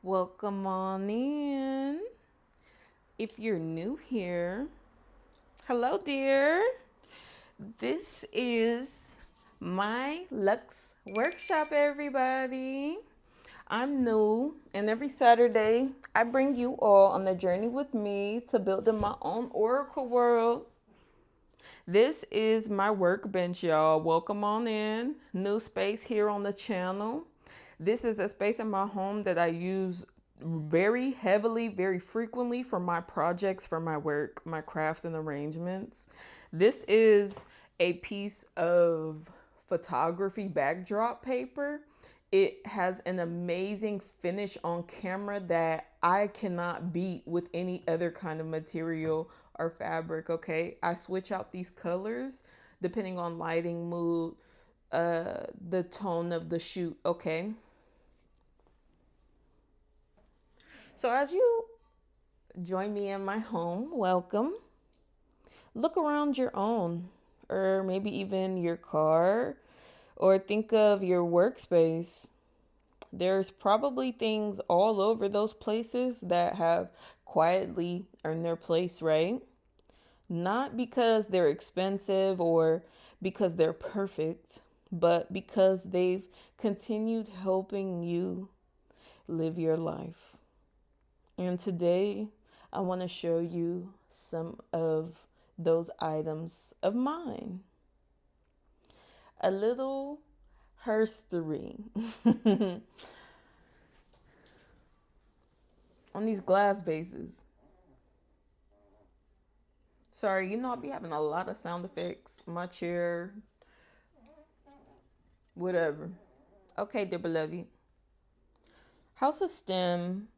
Welcome on in. If you're new here, hello, dear. This is my Luxe Workshop, everybody. I'm new, and every Saturday I bring you all on a journey with me to building my own oracle world. This is my workbench, y'all. Welcome on in. New space here on the channel. This is a space in my home that I use very heavily, very frequently for my projects, for my work, my craft and arrangements. This is a piece of photography backdrop paper. It has an amazing finish on camera that I cannot beat with any other kind of material or fabric. Okay, I switch out these colors depending on lighting, mood, the tone of the shoot. Okay, so as you join me in my home, welcome. Look around your own, or maybe even your car, or think of your workspace. There's probably things all over those places that have quietly earned their place, right? Not because they're expensive or because they're perfect, but because they've continued helping you live your life. And today, I want to show you some of those items of mine. A little herstory on these glass vases. Sorry, I'll be having a lot of sound effects. My chair, whatever. Okay, dear beloved. House of STEM,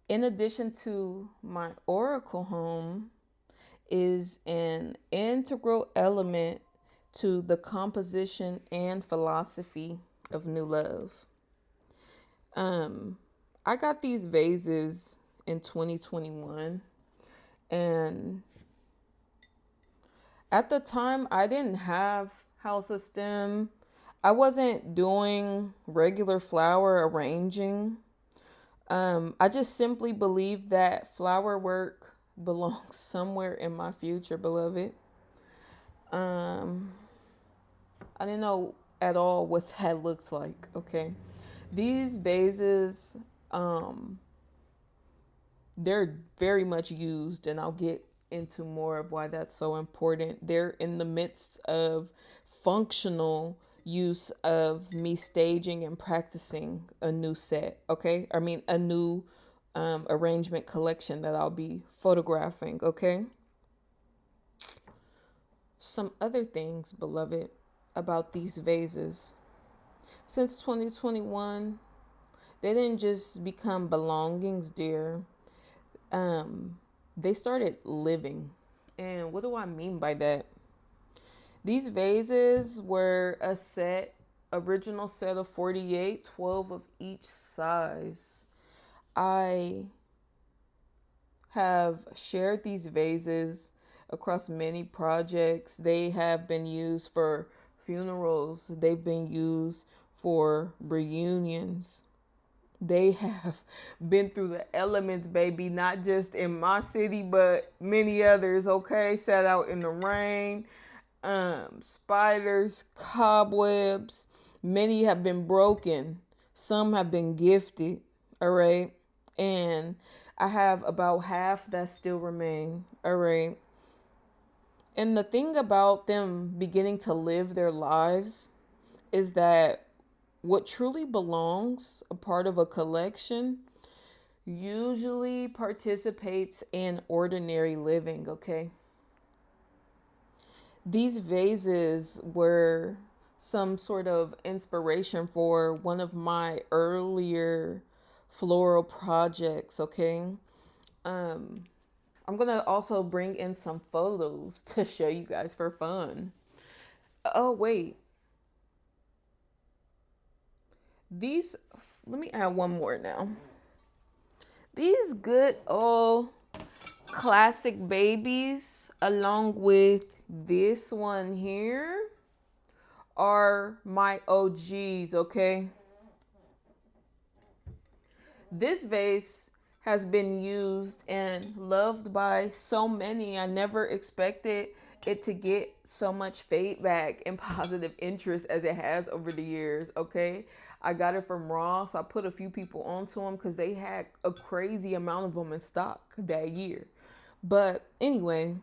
in addition to my oracle home, is an integral element to the composition and philosophy of New Love. I got these vases in 2021, and at the time I didn't have House of STEM. I wasn't doing regular flower arranging. I just simply believe that flower work belongs somewhere in my future, beloved. I didn't know at all what that looks like. Okay, these vases, they're very much used, and I'll get into more of why that's so important. They're in the midst of functional use of me staging and practicing a new set. Okay, I mean a new arrangement collection that I'll be photographing. Okay, some other things, beloved, about these vases. Since 2021, they didn't just become belongings, dear. They started living. And what do I mean by that? These vases were a original set of 48, 12 of each size. I have shared these vases across many projects. They have been used for funerals, they've been used for reunions. They have been through the elements, baby, not just in my city, but many others, okay? Sat out in the rain, spiders, cobwebs. Many have been broken. Some have been gifted, all right? And I have about half that still remain, all right? And the thing about them beginning to live their lives is that what truly belongs, a part of a collection, usually participates in ordinary living, okay? These vases were some sort of inspiration for one of my earlier floral projects, okay? I'm gonna also bring in some photos to show you guys for fun. Oh, wait. These, let me add one more now. These good old classic babies, along with this one here, are my OGs, okay? This vase has been used and loved by so many. I never expected it to get so much feedback and positive interest as it has over the years. Okay, I got it from Ross. I put a few people onto them because they had a crazy amount of them in stock that year. But anyway,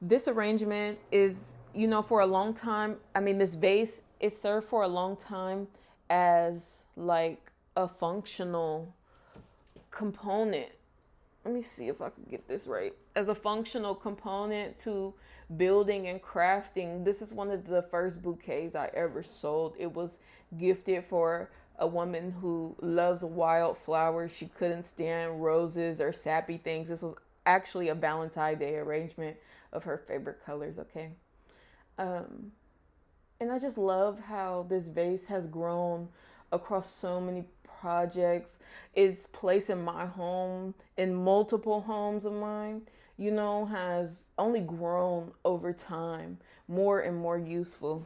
this arrangement is, for a long time, I mean, this vase, it served for a long time as like a functional component. Let me see if I can get this right. As a functional component to building and crafting. This is one of the first bouquets I ever sold. It was gifted for a woman who loves wildflowers. She couldn't stand roses or sappy things. This was actually a Valentine's Day arrangement of her favorite colors, okay? And I just love how this vase has grown across so many projects. It's placed in my home, in multiple homes of mine, has only grown over time, more and more useful.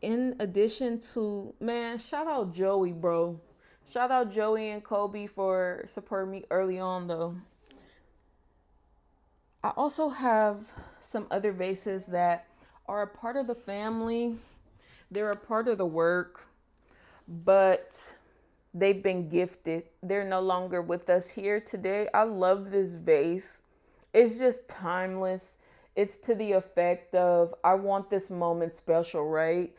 In addition to, man, shout out Joey, bro. Shout out Joey and Kobe for supporting me early on, though. I also have some other vases that are a part of the family. They're a part of the work, but they've been gifted. They're no longer with us here today. I love this vase. It's just timeless. It's to the effect of, I want this moment special, right?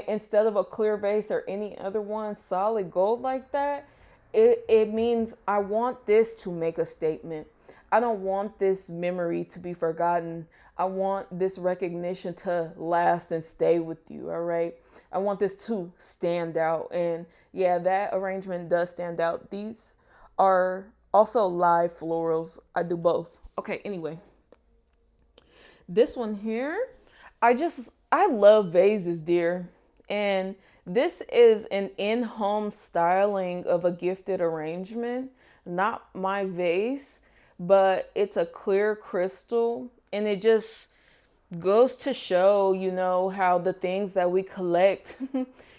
Instead of a clear vase or any other one, solid gold like that, it means I want this to make a statement. I don't want this memory to be forgotten. I want this recognition to last and stay with you, all right? I want this to stand out. And yeah, that arrangement does stand out. These are also live florals. I do both. Okay, anyway. This one here, I love vases, dear. And this is an in-home styling of a gifted arrangement, not my vase, but it's a clear crystal, and it just goes to show, how the things that we collect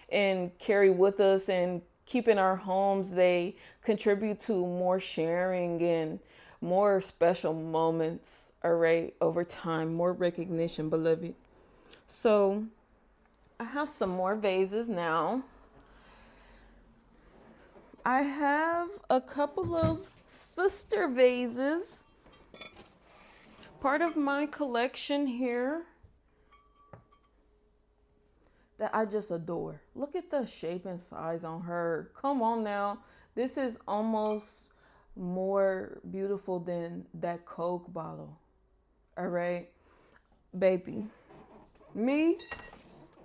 and carry with us and keep in our homes, they contribute to more sharing and more special moments, all right, over time, more recognition, beloved. So I have some more vases now. I have a couple of sister vases, part of my collection here, that I just adore. Look at the shape and size on her. Come on now. This is almost more beautiful than that Coke bottle. All right, baby. Me,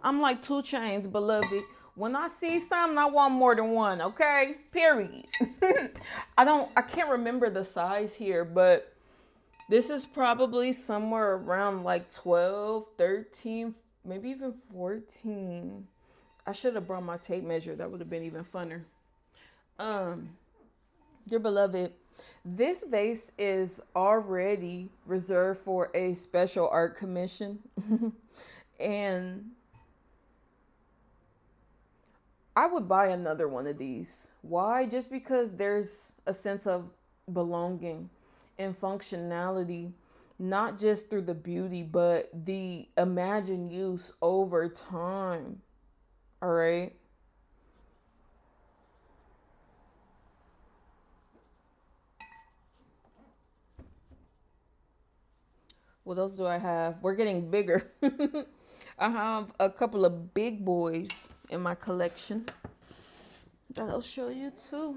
I'm like 2 Chainz, beloved. When I see something, I want more than one, okay? Period. I can't remember the size here, but this is probably somewhere around like 12, 13, maybe even 14. I should have brought my tape measure. That would have been even funner. Dear beloved, this vase is already reserved for a special art commission. And I would buy another one of these. Why? Just because there's a sense of belonging and functionality, not just through the beauty, but the imagined use over time. All right. What else do I have? We're getting bigger. I have a couple of big boys in my collection that I'll show you too.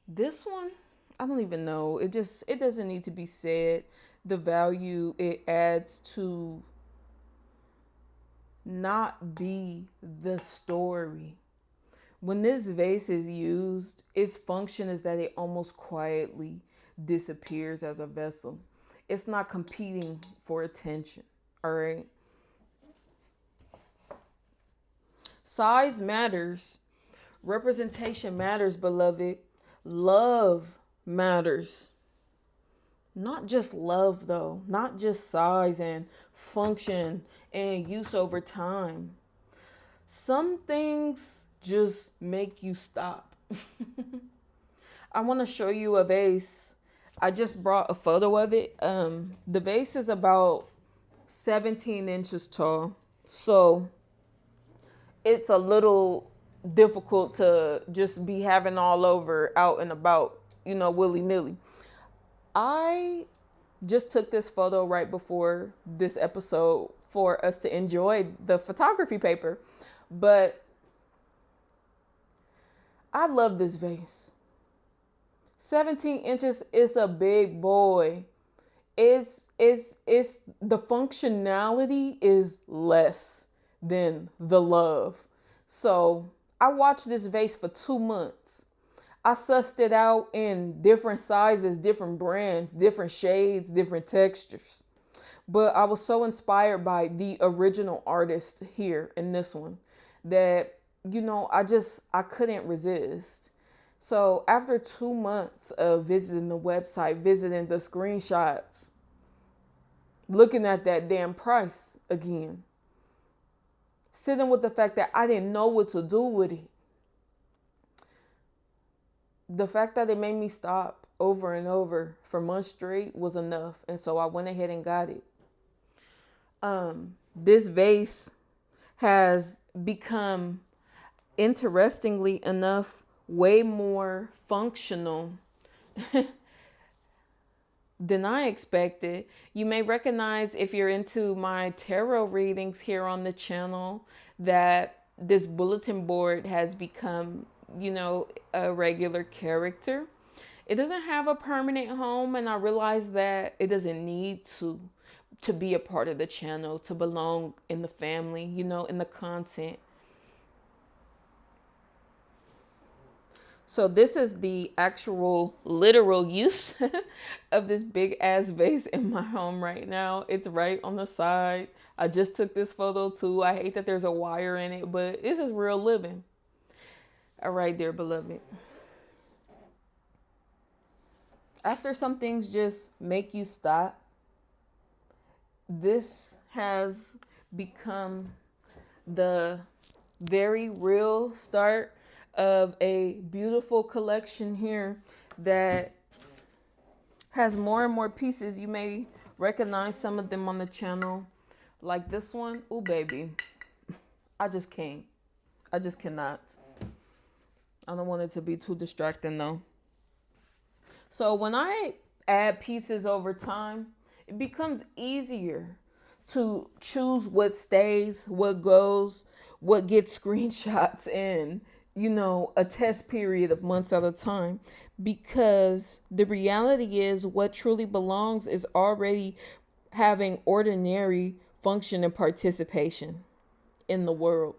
This one, I don't even know. It doesn't need to be said. The value it adds to not be the story. When this vase is used, its function is that it almost quietly disappears as a vessel. It's not competing for attention, all right? Size matters. Representation matters, beloved. Love matters. Not just love, though. Not just size and function and use over time. some things just make you stop. I want to show you a vase. I just brought a photo of it. The vase is about 17 inches tall. So it's a little difficult to just be having all over out and about, willy-nilly. I just took this photo right before this episode for us to enjoy the photography paper. But I love this vase. 17 inches is a big boy. It's the functionality is less than the love. So I watched this vase for 2 months. I sussed it out in different sizes, different brands, different shades, different textures. But I was so inspired by the original artist here in this one that, I couldn't resist. So after 2 months of visiting the website, visiting the screenshots, looking at that damn price again, sitting with the fact that I didn't know what to do with it, the fact that it made me stop over and over for months straight was enough. And so I went ahead and got it. This vase has become, interestingly enough, way more functional than I expected. You may recognize, if you're into my tarot readings here on the channel, that this bulletin board has become, a regular character. It doesn't have a permanent home, and I realize that it doesn't need to be a part of the channel, to belong in the family, in the content. So this is the actual literal use of this big ass vase in my home right now. It's right on the side. I just took this photo too. I hate that there's a wire in it, but this is real living. All right, dear beloved. After some things just make you stop, this has become the very real start of a beautiful collection here that has more and more pieces. You may recognize some of them on the channel, like this one. Oh, baby. I just can't. I just cannot. I don't want it to be too distracting though. So when I add pieces over time, it becomes easier to choose what stays, what goes, what gets screenshots in, a test period of months at a time. Because the reality is, what truly belongs is already having ordinary function and participation in the world.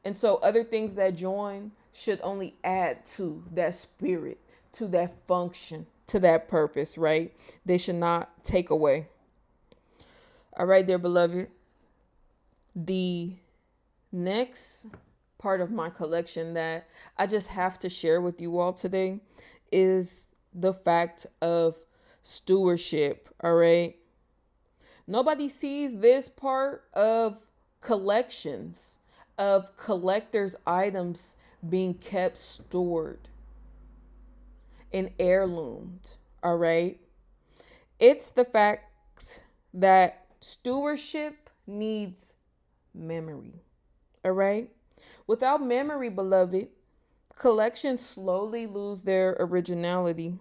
And so other things that join should only add to that spirit, to that function, to that purpose, right? They should not take away. All right, dear beloved. The next part of my collection that I just have to share with you all today is the fact of stewardship. All right. Nobody sees this part of collections, of collectors' items being kept stored and heirloomed. All right. It's the fact that stewardship needs memory. All right. Without memory, beloved, collections slowly lose their originality.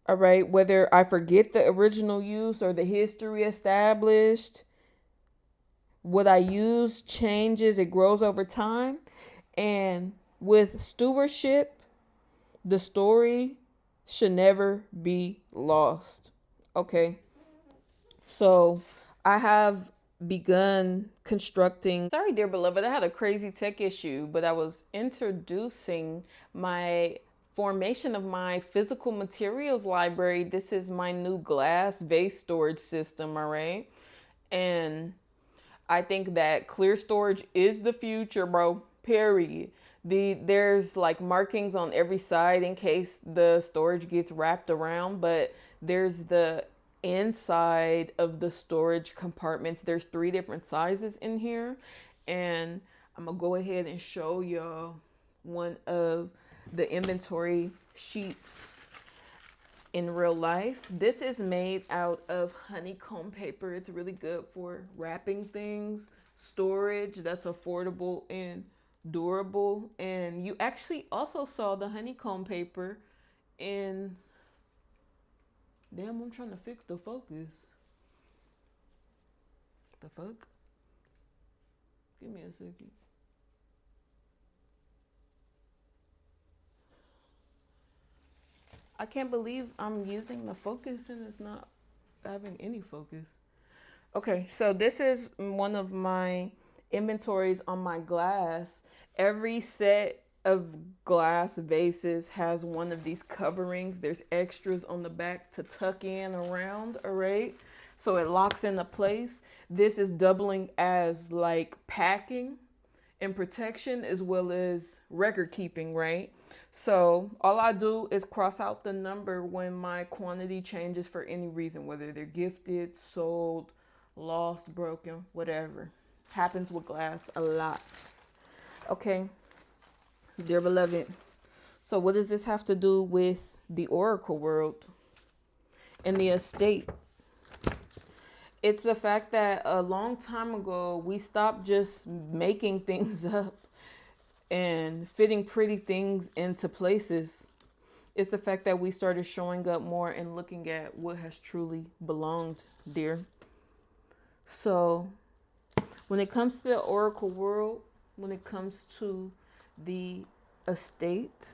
All right. Whether I forget the original use or the history established, what I use changes, it grows over time. And with stewardship, the story should never be lost. Okay. So I have begun constructing. Sorry, dear beloved, I had a crazy tech issue, but I was introducing my formation of my physical materials library. This is my new glass vase storage system, all right? And I think that clear storage is the future, bro. Period. There's like markings on every side in case the storage gets wrapped around, but there's the inside of the storage compartments. There's 3 different sizes in here, And I'm gonna go ahead and show y'all one of the inventory sheets in real life. This is made out of honeycomb paper. It's really good for wrapping things, storage that's affordable and durable. And you actually also saw the honeycomb paper in, damn, I'm trying to fix the focus. The fuck? Give me a second. I can't believe I'm using the focus and it's not having any focus. Okay, so this is one of my inventories on my glass. Every set of glass vases has one of these coverings. There's extras on the back to tuck in around, all right? So it locks into place. This is doubling as like packing and protection as well as record keeping, right? So all I do is cross out the number when my quantity changes for any reason, whether they're gifted, sold, lost, broken, whatever. Happens with glass a lot. Okay, dear beloved. So what does this have to do with the oracle world and the estate? It's the fact that a long time ago, we stopped just making things up and fitting pretty things into places. It's the fact that we started showing up more and looking at what has truly belonged, dear. So when it comes to the oracle world, when it comes to the estate,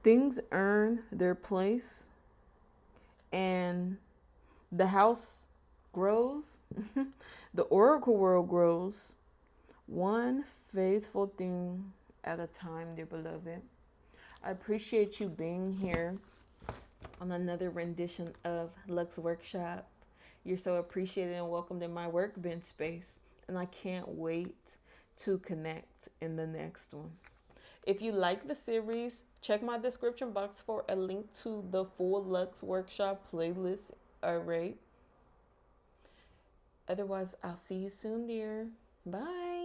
things earn their place and the house grows. The oracle world grows one faithful thing at a time, dear beloved. I appreciate you being here on another rendition of Luxe Workshop. You're so appreciated and welcomed in my workbench space, and I can't wait to connect in the next one. If you like the series, check my description box for a link to the full Luxe Workshop playlist array. Otherwise, I'll see you soon, dear. Bye.